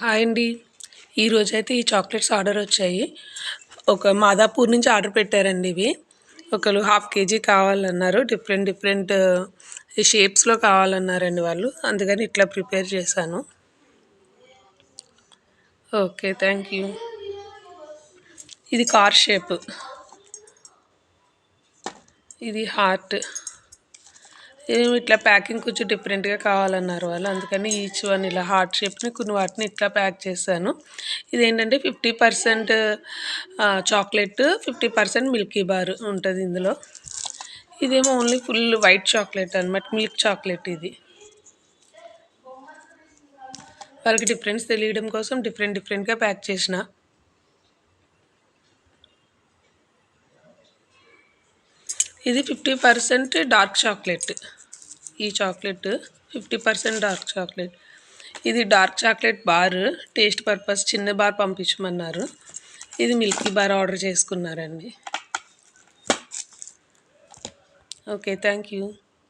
Hi అండి. ఈరోజైతే ఈ చాక్లెట్స్ ఆర్డర్ వచ్చాయి. ఒక మాదాపూర్ నుంచి ఆర్డర్ పెట్టారండి ఇవి. ఒకళ్ళు హాఫ్ కేజీ కావాలన్నారు. డిఫరెంట్ డిఫరెంట్ షేప్స్లో కావాలన్నారండి వాళ్ళు. అందుకని ఇట్లా ప్రిపేర్ చేశాను. Okay, thank you. ఇది కార్ షేప్, ఇది హార్ట్. ఇట్లా ప్యాకింగ్ కొంచెం డిఫరెంట్గా కావాలన్నారు వాళ్ళు. అందుకని ఈచ్ వన్ ఇలా హార్ట్ షేప్ని కొన్ని వాటిని ఇట్లా ప్యాక్ చేశాను. ఇదేంటంటే 50% చాక్లెట్, 50% మిల్కీ బార్ ఉంటుంది ఇందులో. ఇదేమో ఓన్లీ ఫుల్ వైట్ చాక్లెట్ అనమాట, మిల్క్ చాక్లెట్. ఇది వాళ్ళకి డిఫరెన్స్ తెలియడం కోసం డిఫరెంట్గా ప్యాక్ చేసిన. ఇది 50% డార్క్ చాక్లెట్. ఈ చాక్లెట్ 50% డార్క్ చాక్లెట్. ఇది dark chocolate bar, taste purpose చిన్న బార్ పంపించమన్నారు. ఇది మిల్కీ బార్ ఆర్డర్ చేసుకున్నారండి. Okay, thank you.